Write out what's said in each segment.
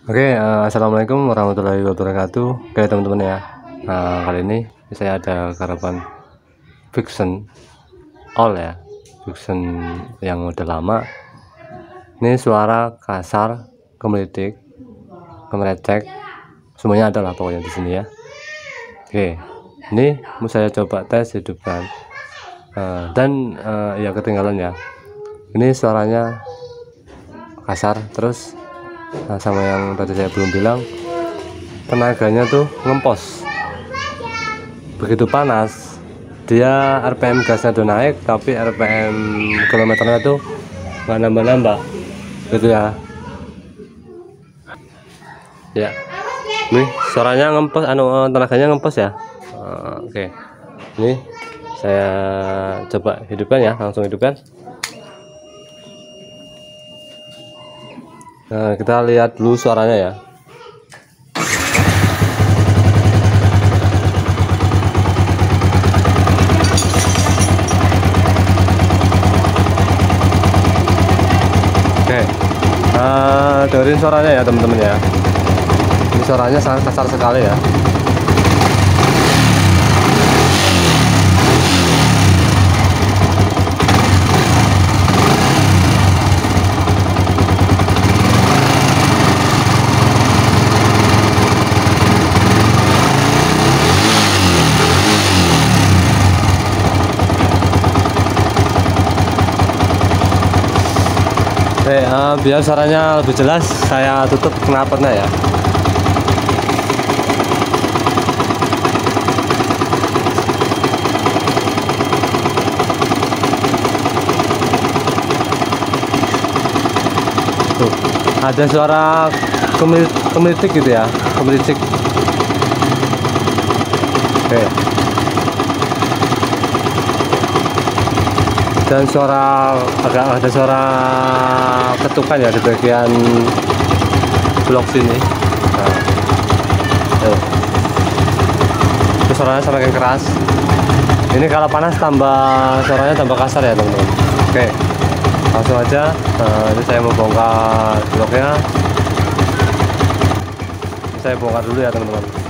Assalamualaikum warahmatullahi wabarakatuh. Oke teman-teman ya. Nah, kali ini saya ada garapan Vixen All ya, Vixen yang udah lama. Ini suara kasar, gemelitik, gemerecek, semuanya ada lah pokoknya di sini ya. Oke, ini mau saya coba tes hidupkan dan ya ketinggalan ya. Ini suaranya kasar terus. Nah, sama yang tadi saya belum bilang, tenaganya tuh ngempos, begitu panas dia RPM gasnya tuh naik, tapi RPM kilometernya tuh nggak nambah-nambah gitu ya. Ya, nih suaranya ngempos, tenaganya ngempos ya. Oke, ini saya coba hidupkan ya, langsung hidupkan. Nah, kita lihat dulu suaranya ya. Oke, dengerin suaranya ya teman-teman ya. Ini suaranya sangat kasar sekali ya. Oke, biar suaranya lebih jelas, saya tutup knalpotnya ya. Tuh, ada suara gemelitik gitu ya, gemelicik. Oke. Dan agak ada suara ketukan ya di bagian blok sini. Nah, itu suaranya semakin keras. Ini kalau panas suaranya tambah kasar ya teman-teman. Oke, langsung aja. Ini saya mau bongkar bloknya. Saya bongkar dulu ya teman-teman.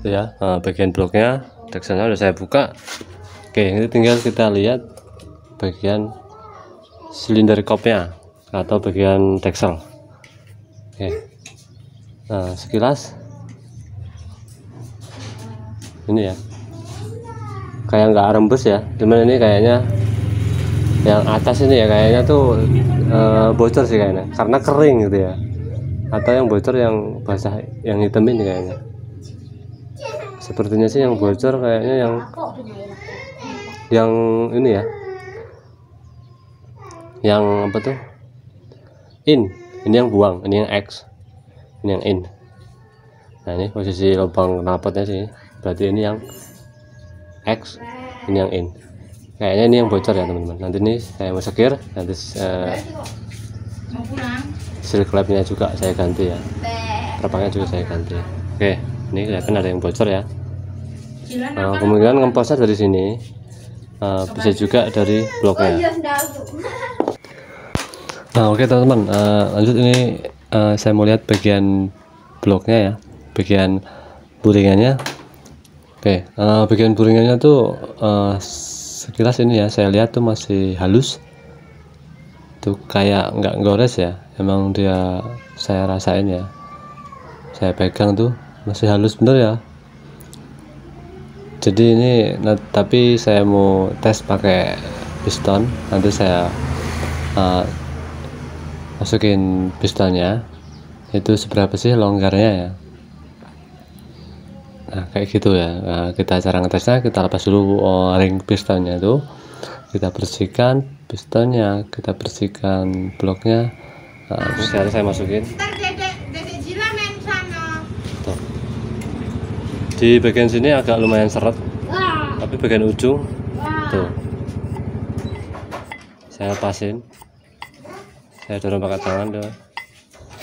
Ya, bagian bloknya, teksturnya udah saya buka. Oke, ini tinggal kita lihat bagian silinder kopnya atau bagian deksel. Oke, nah sekilas ini ya, kayak nggak rembes ya, cuman ini kayaknya yang atas ini ya kayaknya tuh bocor sih kayaknya, karena kering gitu ya, atau yang bocor yang basah, yang hitam ini kayaknya. Sepertinya sih yang bocor kayaknya yang ini ya, yang apa tuh, ini yang buang, ini yang X, ini yang in. Nah, ini posisi lubang knalpotnya sih, berarti ini yang X, ini yang in. Kayaknya ini yang bocor ya teman-teman. Nanti ini saya mau sekir, nanti seal clamp-nya juga saya ganti ya, terpangnya juga saya ganti. Oke, Ini kelihatan ada yang bocor ya. Kemungkinan ngemposnya dari sini, bisa juga dari bloknya. Nah, oke teman-teman, lanjut. Ini saya mau lihat bagian bloknya ya, bagian buringannya. Oke, bagian buringannya tuh sekilas ini ya, saya lihat tuh masih halus tuh, kayak nggak gores ya. Emang dia, saya rasain ya, saya pegang tuh masih halus bener ya. Jadi ini tapi saya mau tes pakai piston. Nanti saya masukin pistonnya, itu seberapa sih longgarnya ya. Nah kayak gitu ya. Nah, kita cara ngetesnya, kita lepas dulu ring pistonnya itu, kita bersihkan pistonnya, kita bersihkan bloknya. Nah, sekarang saya masukin tuh. Di bagian sini agak lumayan seret, tapi bagian ujung tuh saya lepasin, saya dorong pakai tangan tuh,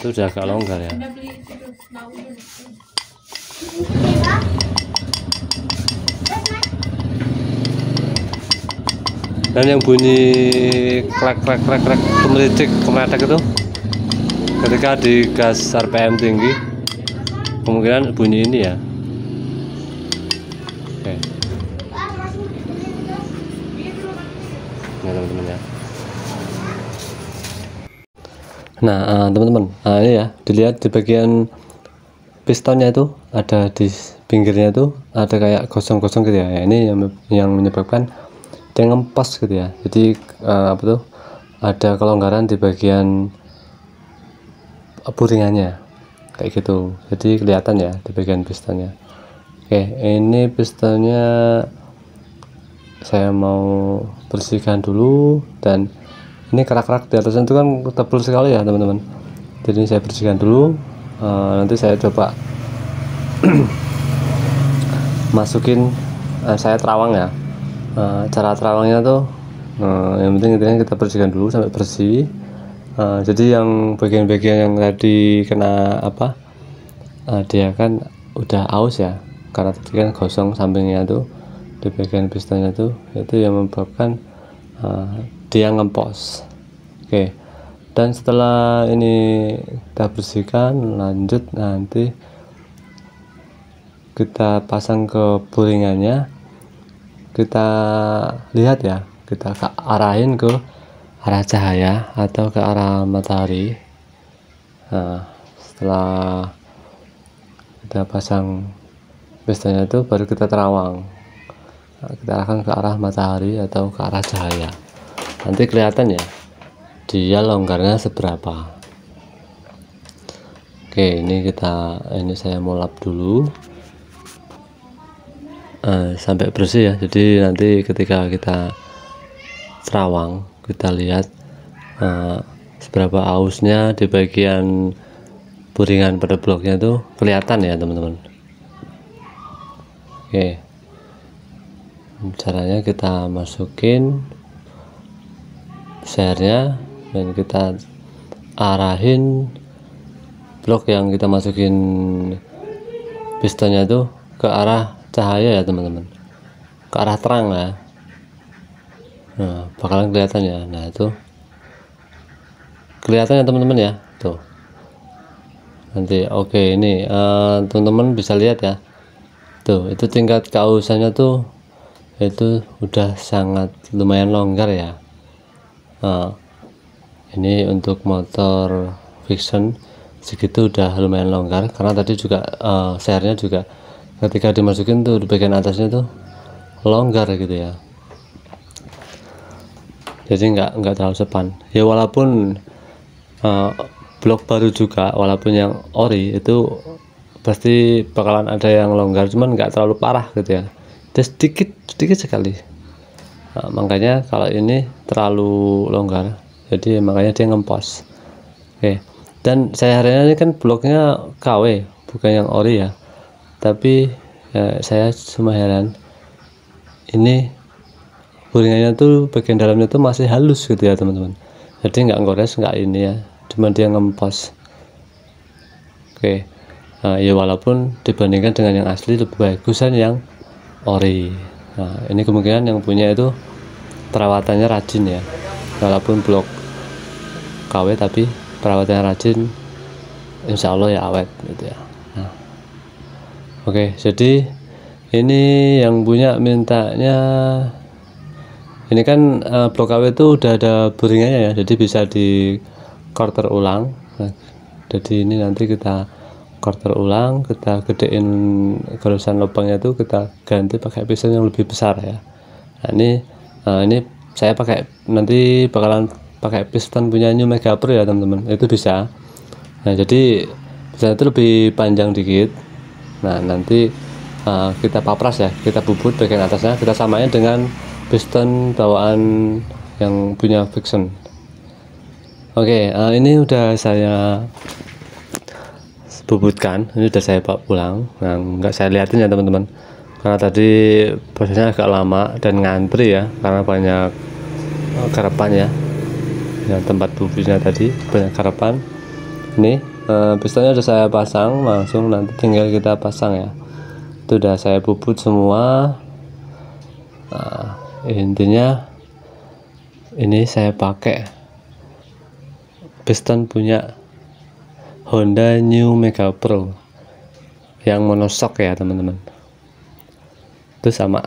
itu udah agak longgar ya. Dan yang bunyi klek kemericik kemeledek itu ketika di gas RPM tinggi, kemungkinan bunyi ini ya. Oke. Nah teman-teman ya. Nah teman-teman, ini ya, dilihat di bagian pistonnya itu ada di pinggirnya itu ada kayak gosong-gosong gitu ya. Ini yang menyebabkan dia ngempos gitu ya. Jadi apa tuh, ada kelonggaran di bagian buringannya kayak gitu. Jadi kelihatan ya di bagian pistonnya. Oke, ini pistonnya saya mau bersihkan dulu, dan ini kerak-kerak di atasnya itu kan tebal sekali ya teman-teman. Jadi saya bersihkan dulu, nanti saya coba masukin, saya terawang ya. Cara terawangnya tuh, yang penting intinya kita bersihkan dulu sampai bersih. Jadi yang bagian-bagian yang tadi kena apa, dia kan udah aus ya, karena tadi kan gosong sampingnya tuh di bagian pistonnya tuh, itu yang menyebabkan dia ngempos. Oke, dan setelah ini kita bersihkan, lanjut nanti kita pasang ke buringannya. Kita lihat ya, kita arahin ke arah cahaya atau ke arah matahari. Nah setelah kita pasang pistonnya itu, baru kita terawang. Nah, kita arahkan ke arah matahari atau ke arah cahaya, nanti kelihatan ya dia longgarnya seberapa. Oke, ini saya mau lap dulu sampai bersih ya. Jadi nanti ketika kita terawang, kita lihat seberapa ausnya di bagian buringan pada bloknya tuh kelihatan ya teman-teman. Oke, caranya kita masukin sernya dan kita arahin blok yang kita masukin pistonnya tuh ke arah cahaya ya teman-teman, ke arah terang ya. Nah bakalan kelihatan ya. Nah itu kelihatan ya teman-teman ya tuh nanti. Oke, ini teman-teman bisa lihat ya tuh, itu tingkat keausannya tuh itu udah sangat lumayan longgar ya. Ini untuk motor Vixion segitu udah lumayan longgar, karena tadi juga sernya juga ketika dimasukin tuh di bagian atasnya tuh longgar gitu ya. Jadi nggak terlalu sepan ya, walaupun blok baru juga, walaupun yang ori itu pasti bakalan ada yang longgar, cuman nggak terlalu parah gitu ya, itu sedikit sekali. Nah, makanya kalau ini terlalu longgar, jadi makanya dia ngempos. Oke, dan saya hari ini kan bloknya KW bukan yang ori ya, tapi saya cuma heran ini buringannya tuh bagian dalamnya tuh masih halus gitu ya teman-teman. Jadi nggak ngores, nggak ini ya, cuma dia ngempos. Oke, Ya walaupun dibandingkan dengan yang asli lebih bagusan yang ori. Nah, ini kemungkinan yang punya itu perawatannya rajin ya, walaupun blok KW tapi perawatannya rajin, insya Allah ya awet gitu ya. Nah, oke, jadi ini yang punya mintanya ini kan blok KW itu udah ada buringannya ya, jadi bisa di quarter ulang. Nah, jadi ini nanti kita quarter ulang, kita gedein garusan lubangnya itu, kita ganti pakai piston yang lebih besar ya. Nah, ini saya pakai, nanti bakalan pakai piston punya New Mega Pro ya teman-teman, itu bisa. Nah, jadi piston itu lebih panjang dikit. Nah, nanti kita papras ya, kita bubut bagian atasnya, kita samain dengan piston bawaan yang punya Viction. Oke, ini udah saya bubutkan, ini udah saya bawa pulang. Nah, nggak saya liatin ya teman-teman, karena tadi prosesnya agak lama dan ngantri ya, karena banyak karapan ya, yang tempat bubutnya tadi banyak karapan. Ini pistonnya udah saya pasang, langsung nanti tinggal kita pasang ya. Itu udah saya bubut semua. Nah, intinya ini saya pakai piston punya Honda New Mega Pro yang monoshock ya teman-teman. Itu sama,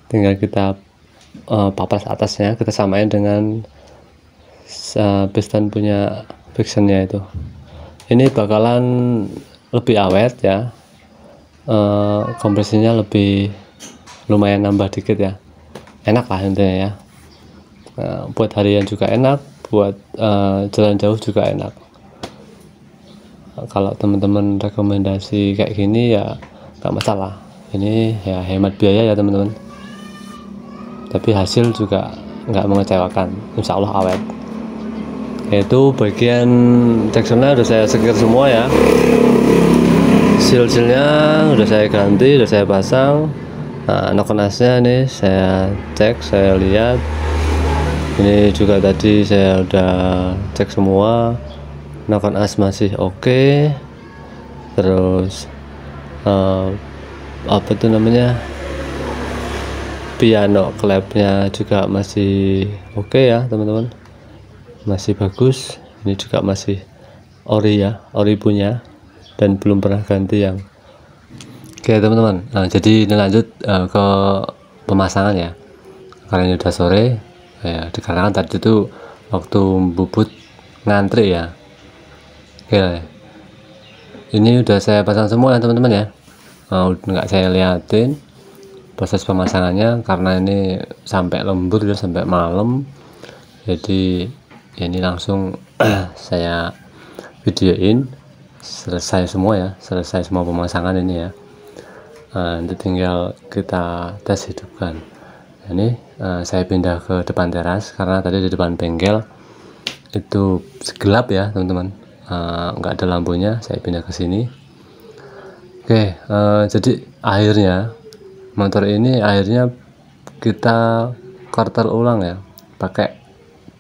tinggal kita papras atasnya, kita samain dengan piston punya Vixennya itu. Ini bakalan lebih awet ya, kompresinya lebih lumayan nambah dikit ya, enak lah intinya ya. Buat harian juga enak, buat jalan jauh juga enak. Kalau teman-teman rekomendasi kayak gini ya nggak masalah, ini ya hemat biaya ya teman-teman, tapi hasil juga nggak mengecewakan, insya Allah awet. Itu bagian teksturnya udah saya sekir semua ya, seal-sealnya udah saya ganti, udah saya pasang. Nah, nokenasnya nih saya cek, saya lihat, ini juga tadi saya udah cek semua, noken as masih oke. Terus apa itu namanya, piano klepnya juga masih oke ya teman-teman, masih bagus. Ini juga masih ori ya, ori punya, dan belum pernah ganti yang. Oke teman-teman, nah jadi ini lanjut ke pemasangan ya, karena ini udah sore ya, dikarenakan tadi itu waktu bubut ngantri ya. Oke, ini udah saya pasang semua ya teman-teman ya. Nggak saya liatin proses pemasangannya karena ini sampai lembur ya, sampai malam, jadi ini langsung saya videoin selesai semua ya, selesai semua pemasangan ini ya. Nanti tinggal kita tes hidupkan. Ini saya pindah ke depan teras karena tadi di depan bengkel itu gelap ya teman-teman, nggak ada lampunya, saya pindah ke sini. Oke, jadi akhirnya motor ini akhirnya kita quarter ulang ya, pakai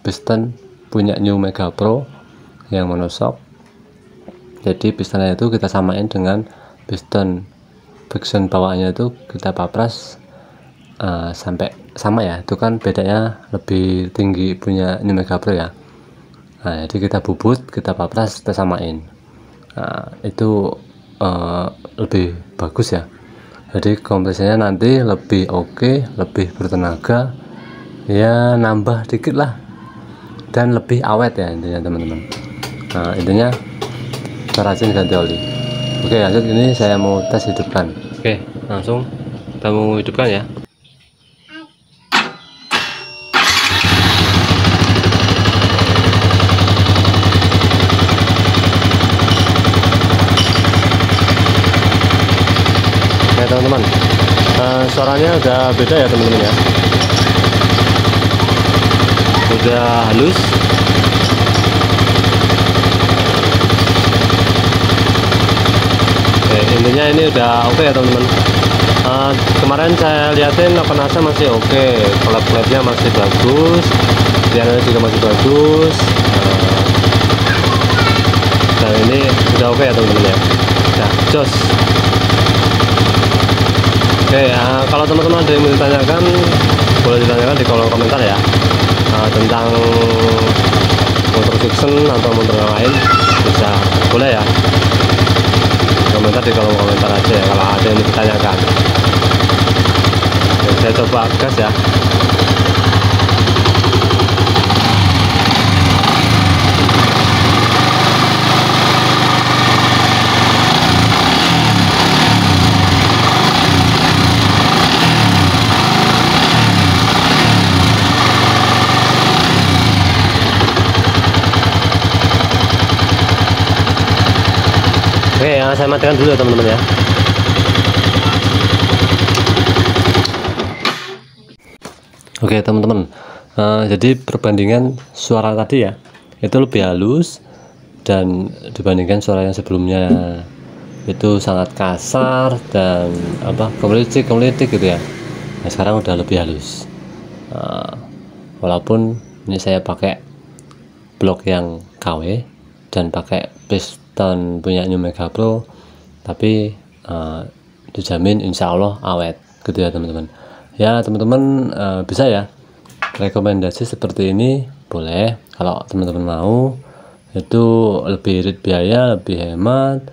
piston punya New Mega Pro yang monoshock. Jadi pistonnya itu kita samain dengan piston Viction bawaannya, itu kita papras sampai sama ya, itu kan bedanya lebih tinggi punya New Mega Pro ya. Nah, jadi kita bubut, kita papras, kita samain. Nah, itu lebih bagus ya, jadi kompresinya nanti lebih oke, lebih bertenaga ya, nambah dikit lah, dan lebih awet ya intinya teman-teman. Nah, intinya rajin ganti oli. Oke, lanjut, ini saya mau tes hidupkan. Oke, langsung kita mau hidupkan ya. Oke teman-teman, suaranya udah beda ya teman-teman ya, udah halus. Oke, intinya ini udah oke ya teman-teman. Kemarin saya liatin nokenasnya masih oke, klep-klepnya masih bagus, pianonya juga masih bagus. Dan ini udah oke ya teman-teman ya. udah jos. Oke ya, kalau teman-teman ada yang mau ditanyakan, boleh ditanyakan di kolom komentar ya, tentang motor Vixen atau motor yang lain, bisa boleh ya komentar di kolom komentar aja ya, kalau ada yang ditanyakan. Oke, saya coba gas ya. Oke ya, saya matikan dulu ya teman-teman ya. Oke teman-teman, jadi perbandingan suara tadi ya, itu lebih halus, dan dibandingkan suara yang sebelumnya itu sangat kasar dan gemelicik gitu ya. Nah sekarang udah lebih halus, walaupun ini saya pakai blok yang KW dan pakai piston punya New Mega Pro, tapi dijamin insya Allah awet gitu ya teman-teman ya. Teman-teman bisa ya rekomendasi seperti ini, boleh kalau teman-teman mau, itu lebih irit biaya, lebih hemat,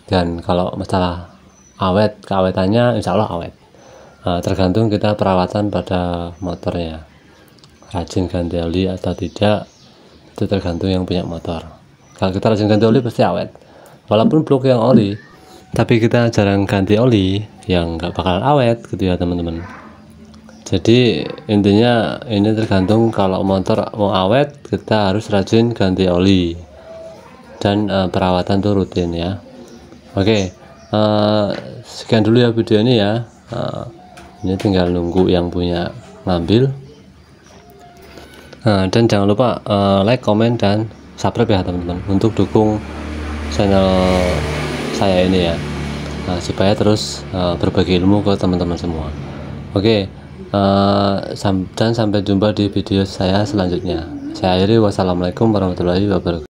dan kalau masalah awet, keawetannya insya Allah awet. Tergantung kita perawatan pada motornya, rajin ganti oli atau tidak, itu tergantung yang punya motor. Kalau kita rajin ganti oli pasti awet, walaupun blok yang oli, tapi kita jarang ganti oli, yang nggak bakal awet gitu ya teman-teman. Jadi intinya ini tergantung, kalau motor mau awet kita harus rajin ganti oli dan perawatan tuh rutin ya. Oke, sekian dulu ya video ini ya. Ini tinggal nunggu yang punya ngambil. Dan jangan lupa like, comment, dan subscribe ya teman-teman, untuk dukung channel saya ini ya, supaya terus berbagi ilmu ke teman-teman semua. Oke, dan sampai jumpa di video saya selanjutnya. Saya akhiri, wassalamualaikum warahmatullahi wabarakatuh.